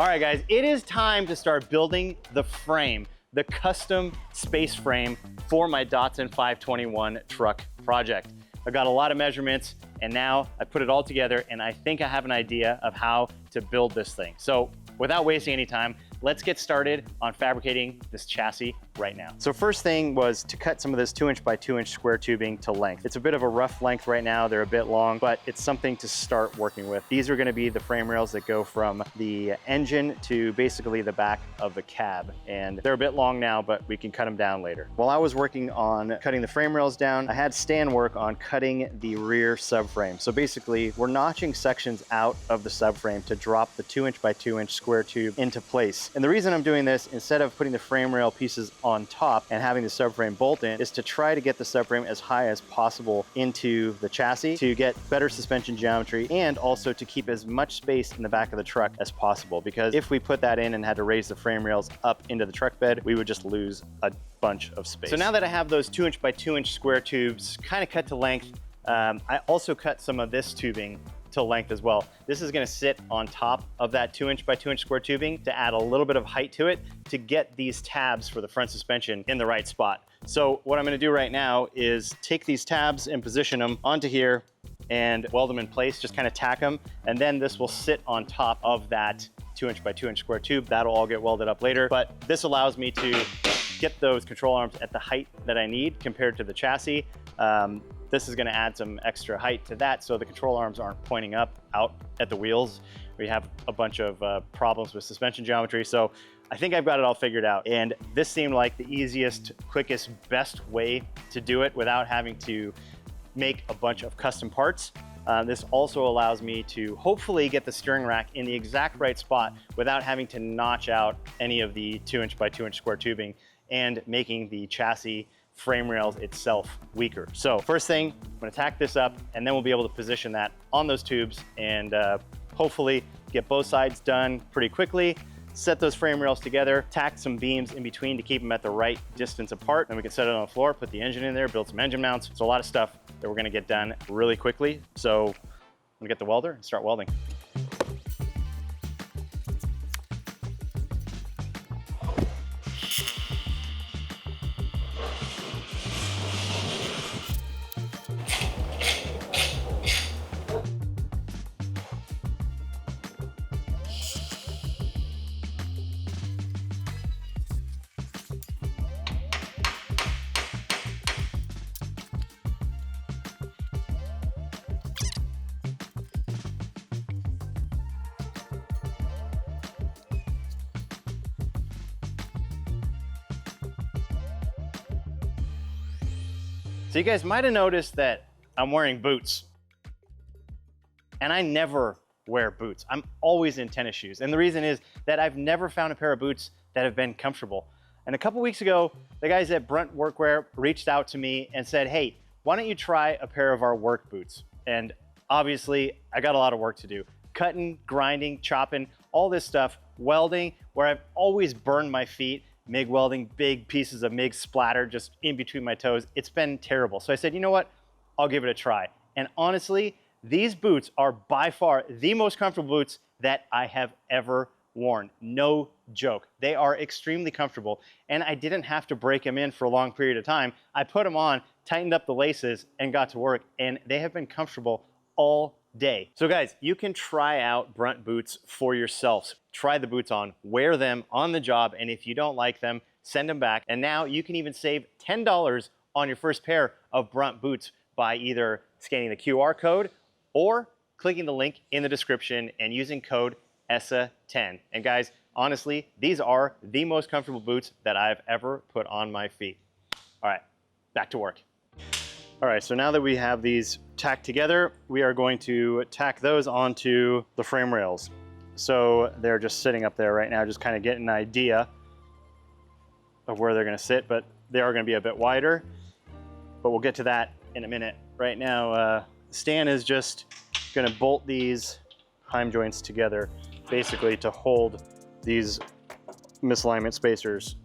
All right, guys, it is time to start building the frame, the custom space frame for my Datsun 521 truck project. I've got a lot of measurements, and now I put it all together, and I think I have an idea of how to build this thing. So without wasting any time, let's get started on fabricating this chassis right now. So first thing was to cut some of this 2" by 2" square tubing to length. It's a bit of a rough length right now. They're a bit long, but it's something to start working with. These are gonna be the frame rails that go from the engine to basically the back of the cab. And they're a bit long now, but we can cut them down later. While I was working on cutting the frame rails down, I had Stan work on cutting the rear subframe. So basically, we're notching sections out of the subframe to drop the 2" by 2" square tube into place. And the reason I'm doing this, instead of putting the frame rail pieces on top and having the subframe bolt in, is to try to get the subframe as high as possible into the chassis to get better suspension geometry, and also to keep as much space in the back of the truck as possible. Because if we put that in and had to raise the frame rails up into the truck bed, we would just lose a bunch of space. So now that I have those 2" by 2" square tubes kind of cut to length, I also cut some of this tubing to length as well. This is gonna sit on top of that 2" by 2" square tubing to add a little bit of height to it to get these tabs for the front suspension in the right spot. So what I'm gonna do right now is take these tabs and position them onto here and weld them in place, just kind of tack them, and then this will sit on top of that 2" by 2" square tube. That'll all get welded up later, but this allows me to get those control arms at the height that I need compared to the chassis. This is gonna add some extra height to that so the control arms aren't pointing up out at the wheels. We have a bunch of problems with suspension geometry. So I think I've got it all figured out. And this seemed like the easiest, quickest, best way to do it without having to make a bunch of custom parts. This also allows me to hopefully get the steering rack in the exact right spot without having to notch out any of the 2" by 2" square tubing and making the chassis frame rails itself weaker. So first thing, I'm gonna tack this up, and then we'll be able to position that on those tubes and hopefully get both sides done pretty quickly, set those frame rails together, tack some beams in between to keep them at the right distance apart, and we can set it on the floor, put the engine in there, build some engine mounts. It's a lot of stuff that we're gonna get done really quickly. So I'm gonna get the welder and start welding. So you guys might have noticed that I'm wearing boots. And I never wear boots. I'm always in tennis shoes. And the reason is that I've never found a pair of boots that have been comfortable. And a couple weeks ago, the guys at Brunt Workwear reached out to me and said, hey, why don't you try a pair of our work boots? And obviously, I got a lot of work to do. Cutting, grinding, chopping, all this stuff, welding, where I've always burned my feet, MIG welding, big pieces of MIG splatter just in between my toes. It's been terrible. So I said, you know what? I'll give it a try. And honestly, these boots are by far the most comfortable boots that I have ever worn. No joke. They are extremely comfortable. And I didn't have to break them in for a long period of time. I put them on, tightened up the laces, and got to work. And they have been comfortable all day. So guys, you can try out Brunt boots for yourselves. Try the boots on, wear them on the job, and if you don't like them, send them back. And now you can even save $10 on your first pair of Brunt boots by either scanning the QR code or clicking the link in the description and using code ESSA10. And guys, honestly, these are the most comfortable boots that I've ever put on my feet. All right, back to work. All right, so now that we have these tacked together, we are going to tack those onto the frame rails. So they're just sitting up there right now, just kind of getting an idea of where they're gonna sit, but they are gonna be a bit wider, but we'll get to that in a minute. Right now, Stan is just gonna bolt these heim joints together, basically to hold these misalignment spacers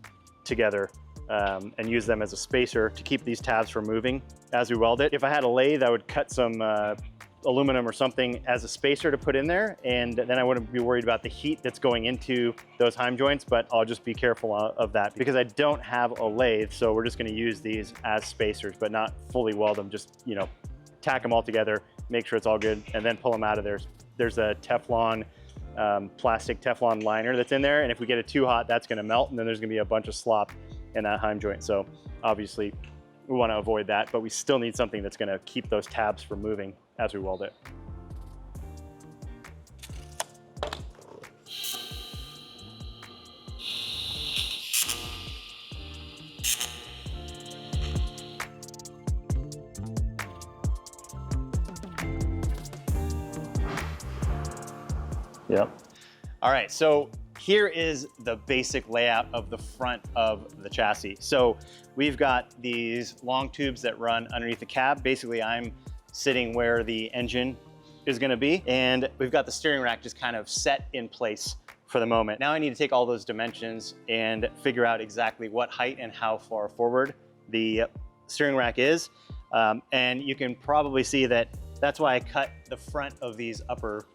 together and use them as a spacer to keep these tabs from moving as we weld it. If I had a lathe, I would cut some aluminum or something as a spacer to put in there, and then I wouldn't be worried about the heat that's going into those heim joints, but I'll just be careful of that because I don't have a lathe, so we're just gonna use these as spacers, but not fully weld them, just, you know, tack them all together, make sure it's all good, and then pull them out of there. There's a Teflon, plastic Teflon liner that's in there, and if we get it too hot, that's gonna melt, and then there's gonna be a bunch of slop in that heim joint. So obviously we wanna avoid that, but we still need something that's gonna keep those tabs from moving as we weld it. Yep. All right, so here is the basic layout of the front of the chassis. So we've got these long tubes that run underneath the cab. Basically, I'm sitting where the engine is gonna be, and we've got the steering rack just kind of set in place for the moment. Now I need to take all those dimensions and figure out exactly what height and how far forward the steering rack is. And you can probably see that that's why I cut the front of these upper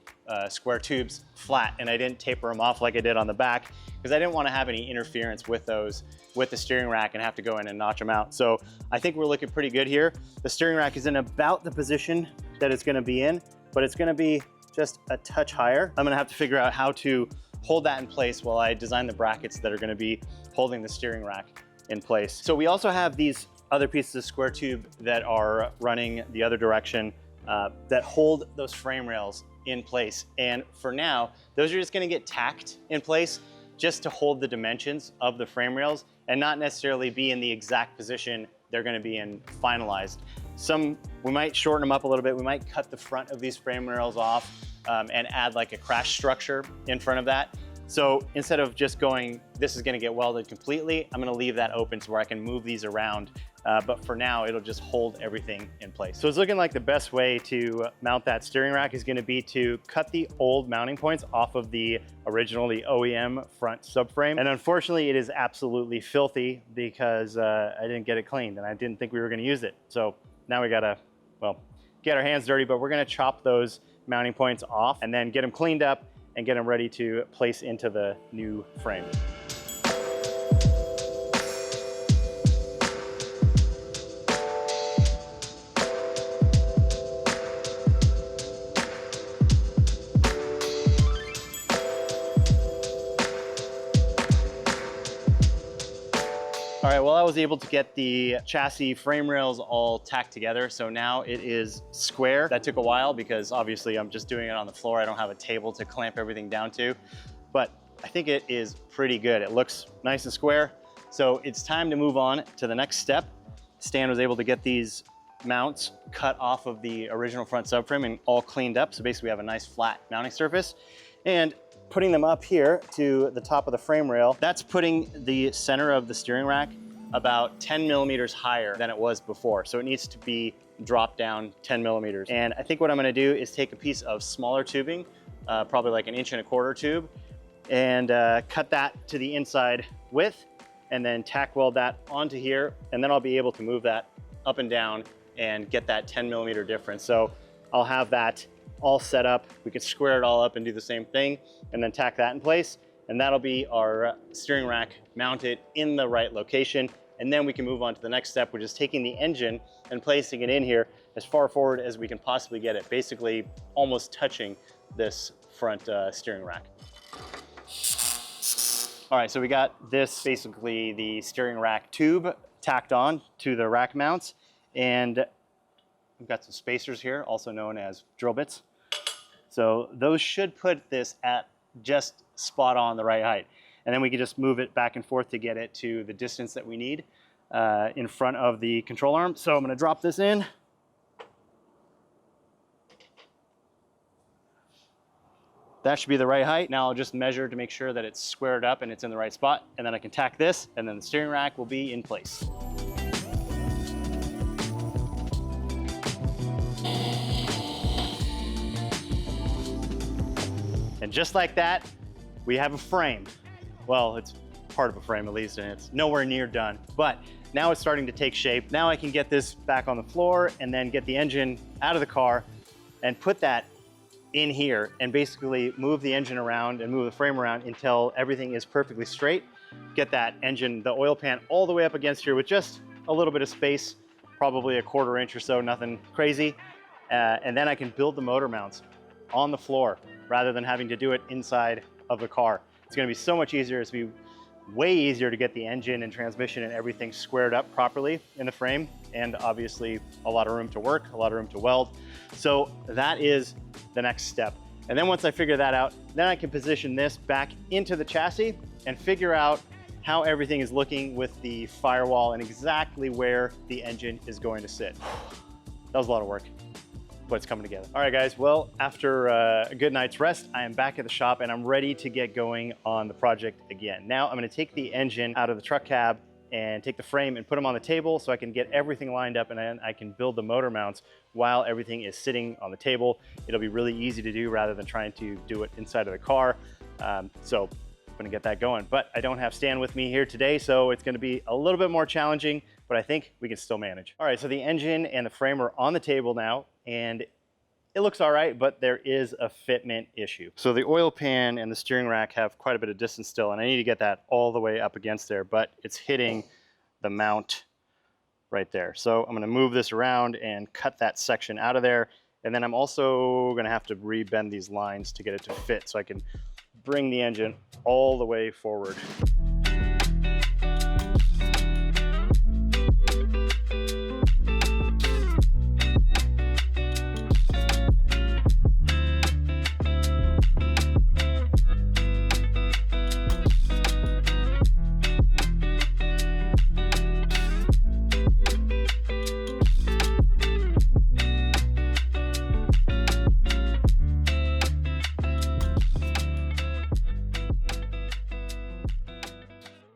square tubes flat, and I didn't taper them off like I did on the back, because I didn't want to have any interference with those, with the steering rack, and have to go in and notch them out. So I think we're looking pretty good here. The steering rack is in about the position that it's going to be in, but it's going to be just a touch higher. I'm going to have to figure out how to hold that in place while I design the brackets that are going to be holding the steering rack in place. So we also have these other pieces of square tube that are running the other direction that hold those frame rails in place. And for now, those are just going to get tacked in place just to hold the dimensions of the frame rails and not necessarily be in the exact position they're going to be in finalized. We might shorten them up a little bit. We might cut the front of these frame rails off and add like a crash structure in front of that. So instead of just going, this is going to get welded completely, I'm going to leave that open to where I can move these around. But for now, it'll just hold everything in place. So it's looking like the best way to mount that steering rack is going to be to cut the old mounting points off of the original, the OEM front subframe. And unfortunately, it is absolutely filthy because I didn't get it cleaned and I didn't think we were going to use it. So now we got to, well, get our hands dirty, but we're going to chop those mounting points off and then get them cleaned up and get them ready to place into the new frame. All right, well, I was able to get the chassis frame rails all tacked together. So now it is square. That took a while because obviously I'm just doing it on the floor. I don't have a table to clamp everything down to, but I think it is pretty good. It looks nice and square. So it's time to move on to the next step. Stan was able to get these mounts cut off of the original front subframe and all cleaned up. So basically we have a nice flat mounting surface. And putting them up here to the top of the frame rail, that's putting the center of the steering rack about 10 millimeters higher than it was before. So it needs to be dropped down 10 millimeters. And I think what I'm gonna do is take a piece of smaller tubing, probably like 1.25 inch tube, and cut that to the inside width, and then tack weld that onto here. And then I'll be able to move that up and down and get that 10 millimeter difference. So I'll have that all set up. We could square it all up and do the same thing and then tack that in place. And that'll be our steering rack mounted in the right location. And then we can move on to the next step, which is taking the engine and placing it in here as far forward as we can possibly get it, basically almost touching this front steering rack. All right, so we got this, basically the steering rack tube tacked on to the rack mounts. And we've got some spacers here, also known as drill bits. So those should put this at just spot on the right height. And then we can just move it back and forth to get it to the distance that we need in front of the control arm. So I'm gonna drop this in. That should be the right height. Now I'll just measure to make sure that it's squared up and it's in the right spot. And then I can tack this, and then the steering rack will be in place. And just like that, we have a frame. Well, it's part of a frame at least, and it's nowhere near done. But now it's starting to take shape. Now I can get this back on the floor and then get the engine out of the car and put that in here and basically move the engine around and move the frame around until everything is perfectly straight. Get that engine, the oil pan, all the way up against here with just a little bit of space, probably a 1/4 inch or so, nothing crazy. And then I can build the motor mounts on the floor rather than having to do it inside of the car. It's gonna be so much easier. It's gonna be way easier to get the engine and transmission and everything squared up properly in the frame, and obviously a lot of room to work, a lot of room to weld. So that is the next step. And then once I figure that out, then I can position this back into the chassis and figure out how everything is looking with the firewall and exactly where the engine is going to sit. That was a lot of work, but it's coming together. All right, guys, well, after a good night's rest, I am back at the shop and I'm ready to get going on the project again. Now I'm gonna take the engine out of the truck cab and take the frame and put them on the table so I can get everything lined up, and then I can build the motor mounts while everything is sitting on the table. It'll be really easy to do rather than trying to do it inside of the car. So I'm gonna get that going. But I don't have Stan with me here today, so it's gonna be a little bit more challenging, but I think we can still manage. All right, so the engine and the frame are on the table now, and it looks all right, but there is a fitment issue. So the oil pan and the steering rack have quite a bit of distance still, and I need to get that all the way up against there, but it's hitting the mount right there. So I'm gonna move this around and cut that section out of there. And then I'm also gonna have to rebend these lines to get it to fit so I can bring the engine all the way forward.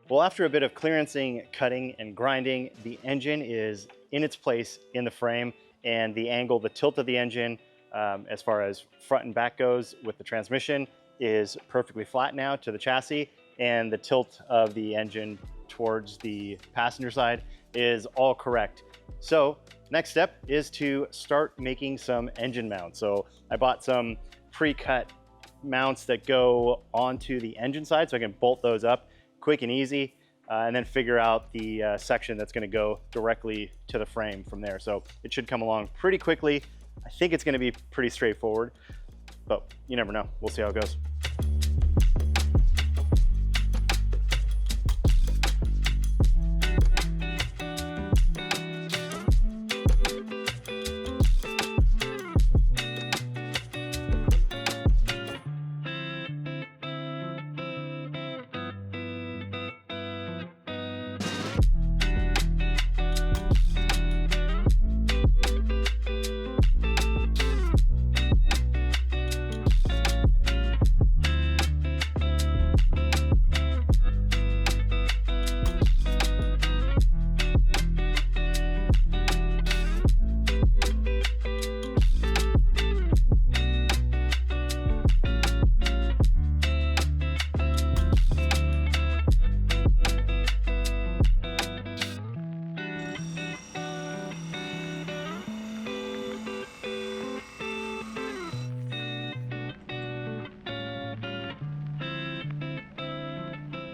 Well, after a bit of clearancing, cutting, and grinding, the engine is in its place in the frame, and the angle, the tilt of the engine, as far as front and back goes with the transmission, is perfectly flat now to the chassis, and the tilt of the engine towards the passenger side is all correct. So next step is to start making some engine mounts. So I bought some pre-cut mounts that go onto the engine side so I can bolt those up quick and easy, and then figure out the section that's gonna go directly to the frame from there. So it should come along pretty quickly. I think it's gonna be pretty straightforward, but you never know. We'll see how it goes.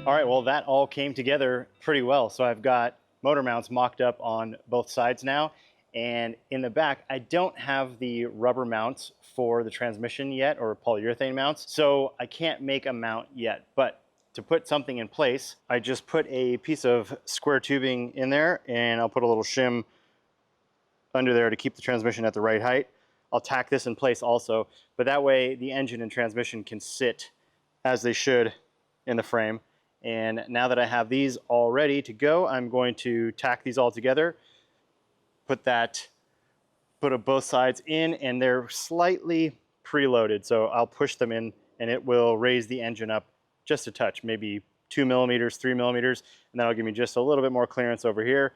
All right, well, that all came together pretty well. So I've got motor mounts mocked up on both sides now. And in the back, I don't have the rubber mounts for the transmission yet, or polyurethane mounts. So I can't make a mount yet. But to put something in place, I just put a piece of square tubing in there, and I'll put a little shim under there to keep the transmission at the right height. I'll tack this in place also, but that way the engine and transmission can sit as they should in the frame. And now that I have these all ready to go, I'm going to tack these all together, put both sides in, and they're slightly preloaded. So I'll push them in and it will raise the engine up just a touch, maybe 2 millimeters, 3 millimeters, and that'll give me just a little bit more clearance over here.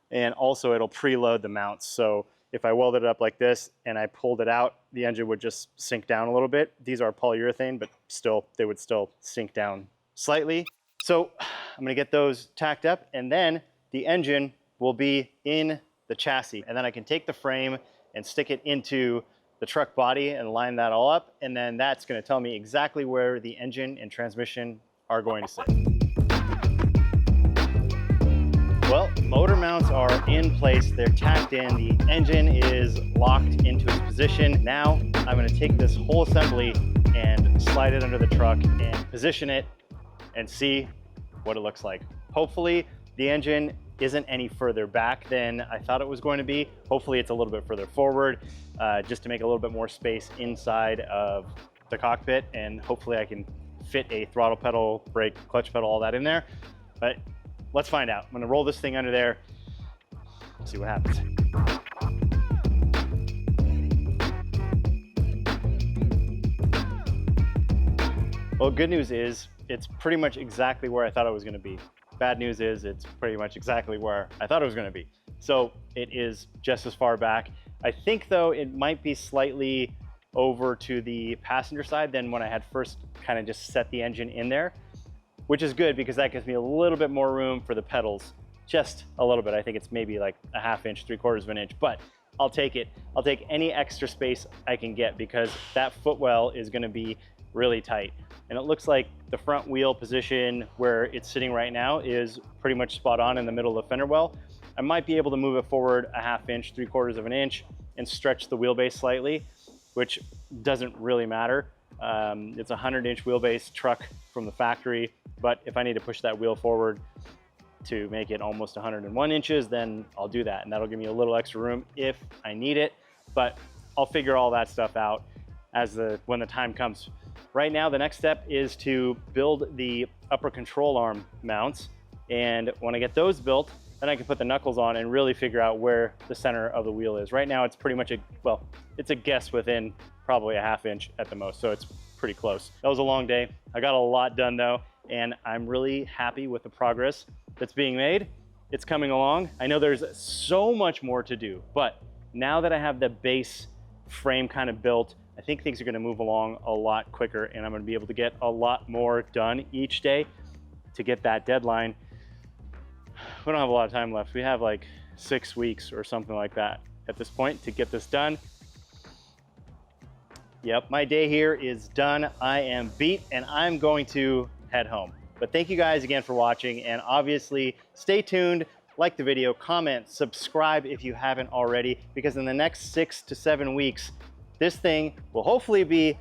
And also it'll preload the mounts. So if I welded it up like this and I pulled it out, the engine would just sink down a little bit. These are polyurethane, but still, they would still sink down slightly. So I'm gonna get those tacked up, and then the engine will be in the chassis. And then I can take the frame and stick it into the truck body and line that all up, and then that's gonna tell me exactly where the engine and transmission are going to sit. Well, motor mounts are in place, they're tacked in, the engine is locked into its position. Now I'm gonna take this whole assembly and slide it under the truck and position it and see what it looks like. Hopefully the engine isn't any further back than I thought it was going to be. Hopefully it's a little bit further forward, just to make a little bit more space inside of the cockpit, and hopefully I can fit a throttle pedal, brake, clutch pedal, all that in there. But let's find out. I'm gonna roll this thing under there, see what happens. Well, good news is it's pretty much exactly where I thought it was gonna be. Bad news is it's pretty much exactly where I thought it was gonna be. So it is just as far back. I think though it might be slightly over to the passenger side than when I had first kind of just set the engine in there, which is good because that gives me a little bit more room for the pedals. Just a little bit. I think it's maybe like a ½ inch, 3/4 of an inch, but I'll take it. I'll take any extra space I can get because that footwell is gonna be really tight. And it looks like the front wheel position where it's sitting right now is pretty much spot on in the middle of the fender well. I might be able to move it forward a ½ inch, 3/4 of an inch and stretch the wheelbase slightly, which doesn't really matter. It's a 100-inch wheelbase truck from the factory, but if I need to push that wheel forward to make it almost 101 inches, then I'll do that. And that'll give me a little extra room if I need it, but I'll figure all that stuff out when the time comes. Right now, the next step is to build the upper control arm mounts. And when I get those built, then I can put the knuckles on and really figure out where the center of the wheel is. Right now, it's pretty much it's a guess within probably a ½ inch at the most. So it's pretty close. That was a long day. I got a lot done though, and I'm really happy with the progress that's being made. It's coming along. I know there's so much more to do, but now that I have the base frame kind of built, I think things are gonna move along a lot quicker, and I'm gonna be able to get a lot more done each day to get that deadline. We don't have a lot of time left. We have like 6 weeks or something like that at this point to get this done. Yep, my day here is done. I am beat and I'm going to head home. But thank you guys again for watching, and obviously stay tuned, like the video, comment, subscribe if you haven't already, because in the next 6 to 7 weeks, this thing will hopefully be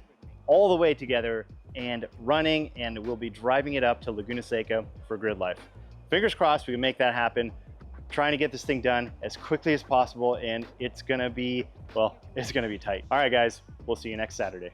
all the way together and running, and we'll be driving it up to Laguna Seca for Grid Life. Fingers crossed we can make that happen. Trying to get this thing done as quickly as possible, and it's gonna be, well, it's gonna be tight. All right, guys, we'll see you next Saturday.